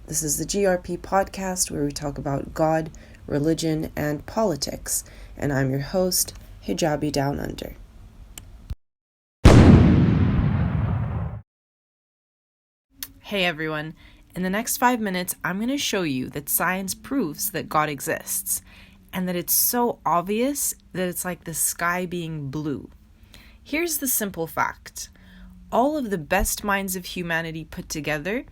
This is the GRP podcast where we talk about God, religion, and politics. And I'm your host, Hijabi Down Under. Hey everyone, in the next 5 minutes, I'm going to show you that science proves that God exists, and that it's so obvious that it's like the sky being blue. Here's the simple fact. All of the best minds of humanity put together,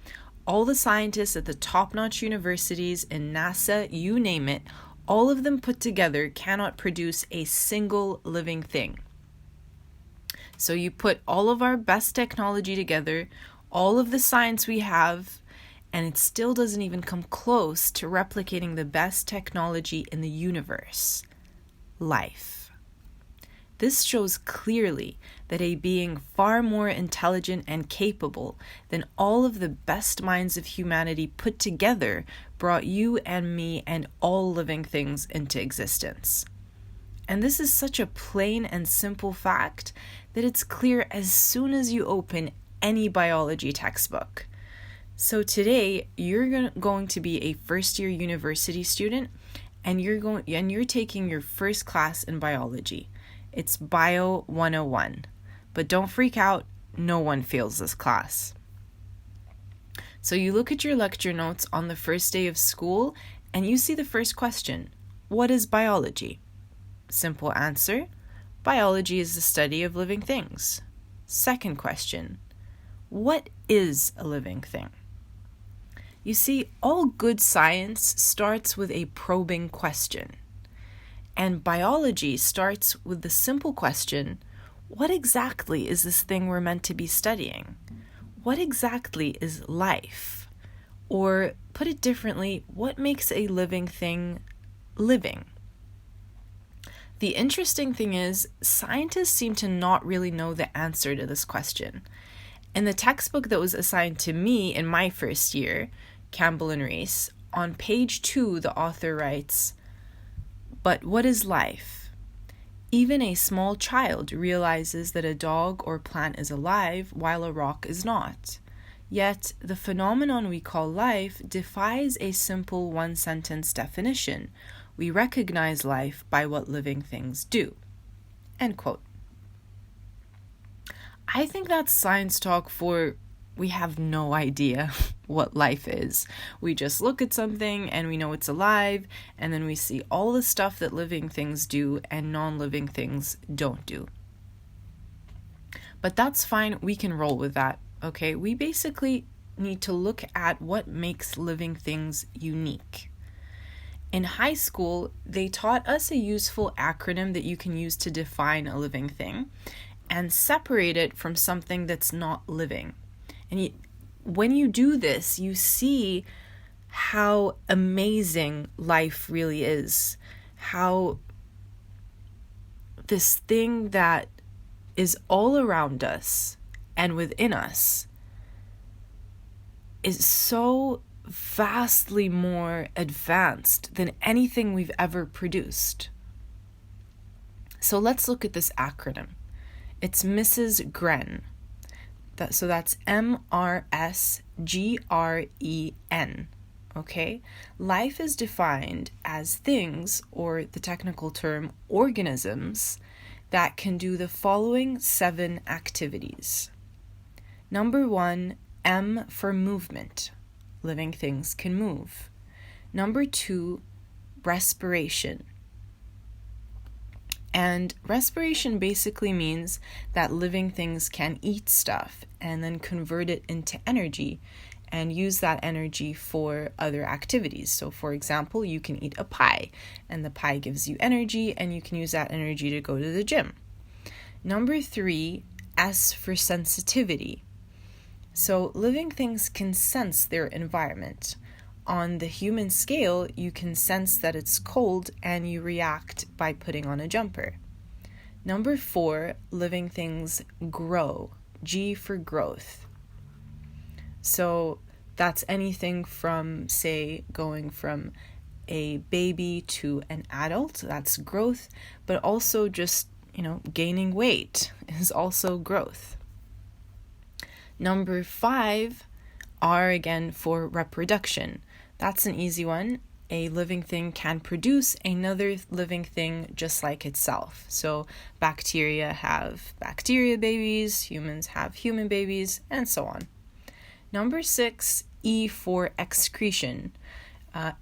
all the scientists at the top-notch universities in NASA, you name it, all of them put together cannot produce a single living thing. So you put all of our best technology together, all of the science we have, and it still doesn't even come close to replicating the best technology in the universe: life. This shows clearly that a being far more intelligent and capable than all of the best minds of humanity put together brought you and me and all living things into existence. And this is such a plain and simple fact that it's clear as soon as you open any biology textbook. So today you're going to be a first-year university student, and you're taking your first class in biology. It's Bio 101. But don't freak out, no one fails this class. So you look at your lecture notes on the first day of school and you see the first question: what is biology? Simple answer: biology is the study of living things. Second question: what is a living thing? You see, all good science starts with a probing question. And biology starts with the simple question: what exactly is this thing we're meant to be studying? What exactly is life? Or put it differently, what makes a living thing living? The interesting thing is, scientists seem to not really know the answer to this question. In the textbook that was assigned to me in my first year, Campbell and Rees, on page 2, the author writes, "But what is life? Even a small child realizes that a dog or plant is alive while a rock is not. Yet the phenomenon we call life defies a simple one-sentence definition. We recognize life by what living things do." End quote. I think that's science talk for we have no idea what life is. We just look at something and we know it's alive, and then we see all the stuff that living things do and non-living things don't do. But that's fine, we can roll with that, okay? We basically need to look at what makes living things unique. In high school, they taught us a useful acronym that you can use to define a living thing and separate it from something that's not living. And when you do this, you see how amazing life really is. How this thing that is all around us and within us is so vastly more advanced than anything we've ever produced. So let's look at this acronym. It's Mrs. Gren. So that's MRSGREN, okay? Life is defined as things, or the technical term organisms, that can do the following 7 activities. Number 1, M for movement. Living things can move. Number 2, respiration. And respiration basically means that living things can eat stuff and then convert it into energy and use that energy for other activities. So for example, you can eat a pie and the pie gives you energy and you can use that energy to go to the gym. Number 3, S for sensitivity. So living things can sense their environment. On the human scale, you can sense that it's cold and you react by putting on a jumper. Number 4, living things grow. G for growth. So that's anything from, say, going from a baby to an adult. That's growth. But also just, gaining weight is also growth. Number 5, R again for reproduction. That's an easy one. A living thing can produce another living thing just like itself. So bacteria have bacteria babies, humans have human babies, and so on. Number 6, E for excretion.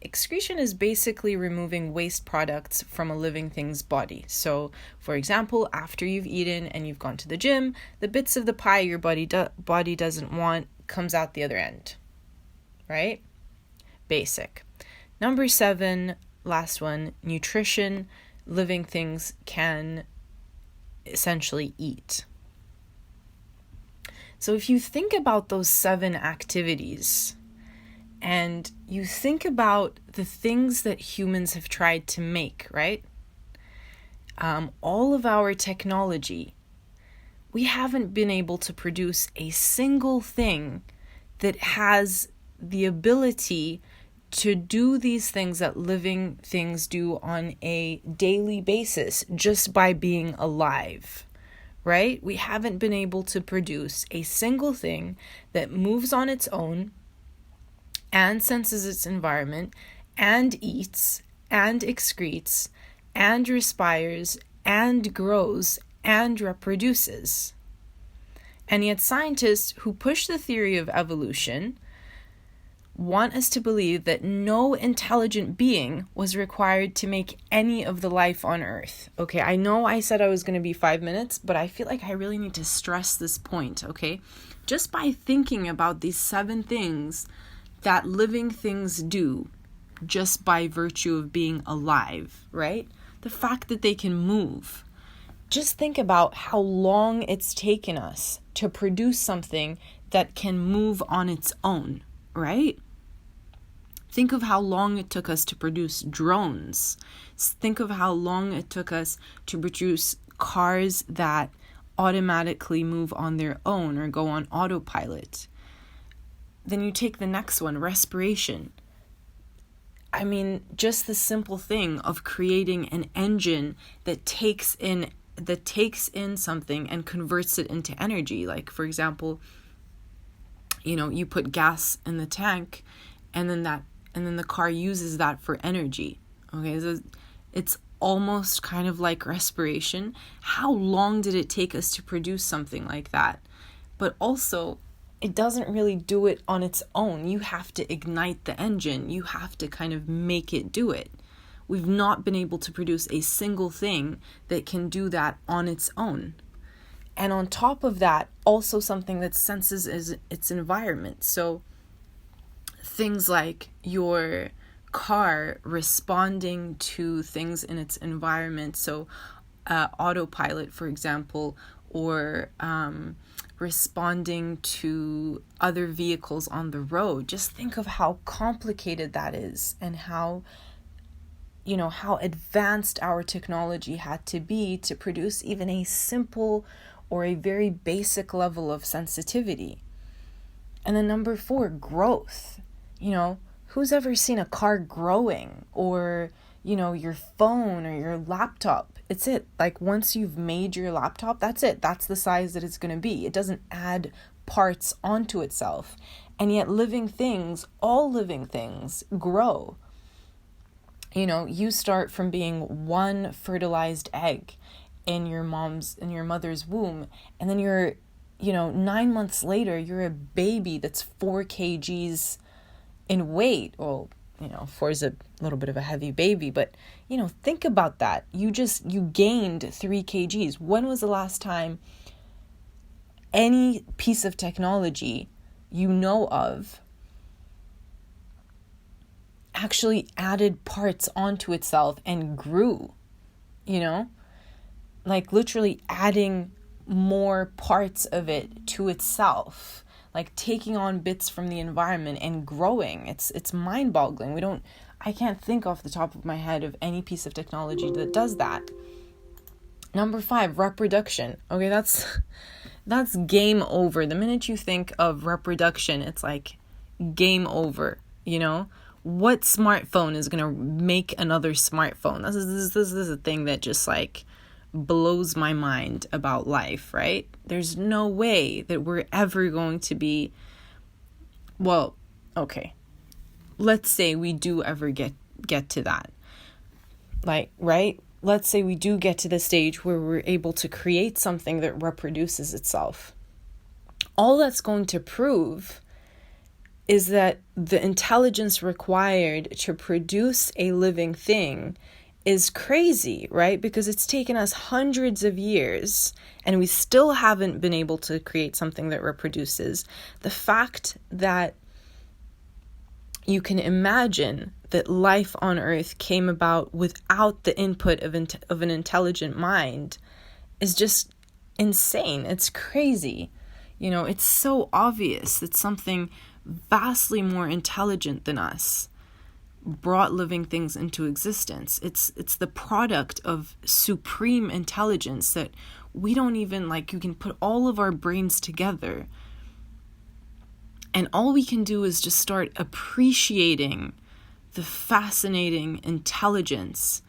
Excretion is basically removing waste products from a living thing's body. So, for example, after you've eaten and you've gone to the gym, the bits of the pie your body doesn't want comes out the other end, right? Basic. Number 7, last one, nutrition. Living things can essentially eat. So if you think about those 7 activities, and you think about the things that humans have tried to make, right? All of our technology, we haven't been able to produce a single thing that has the ability to do these things that living things do on a daily basis just by being alive, right? We haven't been able to produce a single thing that moves on its own and senses its environment, and eats, and excretes, and respires, and grows, and reproduces. And yet scientists who push the theory of evolution want us to believe that no intelligent being was required to make any of the life on Earth. Okay, I know I said I was going to be 5 minutes, but I feel like I really need to stress this point, okay? Just by thinking about these 7 things that living things do just by virtue of being alive, right? The fact that they can move. Just think about how long it's taken us to produce something that can move on its own, right? Think of how long it took us to produce drones. Think of how long it took us to produce cars that automatically move on their own or go on autopilot. Then you take the next one, respiration. I mean, just the simple thing of creating an engine that takes in something and converts it into energy. Like, for example, you put gas in the tank and then the car uses that for energy. Okay, so it's almost kind of like respiration. How long did it take us to produce something like that? But also, it doesn't really do it on its own. You have to ignite the engine. You have to kind of make it do it. We've not been able to produce a single thing that can do that on its own. And on top of that, also something that senses its environment. So things like your car responding to things in its environment. So autopilot, for example, or responding to other vehicles on the road. Just think of how complicated that is and how advanced our technology had to be to produce even a simple or a very basic level of sensitivity. And then number 4, growth. Who's ever seen a car growing, or, your phone or your laptop? It's it. Like, once you've made your laptop, that's it. That's the size that it's going to be. It doesn't add parts onto itself. And yet all living things grow. You start from being one fertilized egg in your mother's womb, and then you're 9 months later, you're a baby that's 4 kgs in weight. Well, 4 is a little bit of a heavy baby, but think about that. You gained 3 kgs. When was the last time any piece of technology of actually added parts onto itself and grew? Like literally adding more parts of it to itself, like taking on bits from the environment and growing. It's mind-boggling. I can't think off the top of my head of any piece of technology that does that. Number 5, reproduction. Okay, that's game over. The minute you think of reproduction, it's like game over, What smartphone is going to make another smartphone? This is a thing that just like blows my mind about life, right? There's no way that we're ever going to be Well, okay. Let's say we do ever get to that. Like, right? Let's say we do get to the stage where we're able to create something that reproduces itself. All that's going to prove is that the intelligence required to produce a living thing is crazy, right? Because it's taken us hundreds of years and we still haven't been able to create something that reproduces. The fact that you can imagine that life on Earth came about without the input of an intelligent mind is just insane. It's crazy. It's so obvious that something vastly more intelligent than us brought living things into existence. It's the product of supreme intelligence that we don't even, you can put all of our brains together. And all we can do is just start appreciating the fascinating intelligence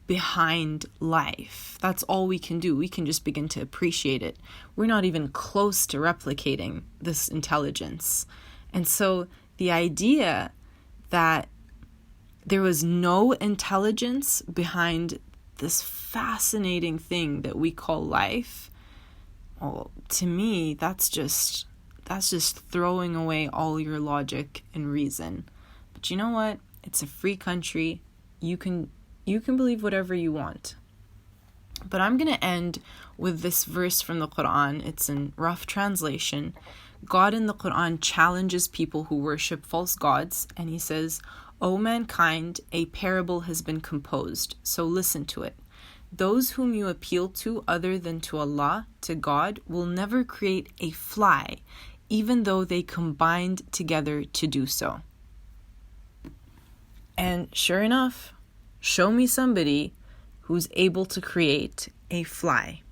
behind life. That's all we can do. We can just begin to appreciate it. We're not even close to replicating this intelligence. And so the idea that there was no intelligence behind this fascinating thing that we call life, well, to me, that's just throwing away all your logic and reason. But you know what? It's a free country. You can believe whatever you want. But I'm going to end with this verse from the Quran. It's in rough translation. God in the Quran challenges people who worship false gods, and he says, "O mankind, a parable has been composed, so listen to it. Those whom you appeal to other than to Allah, to God, will never create a fly, even though they combined together to do so." And sure enough, show me somebody who's able to create a fly.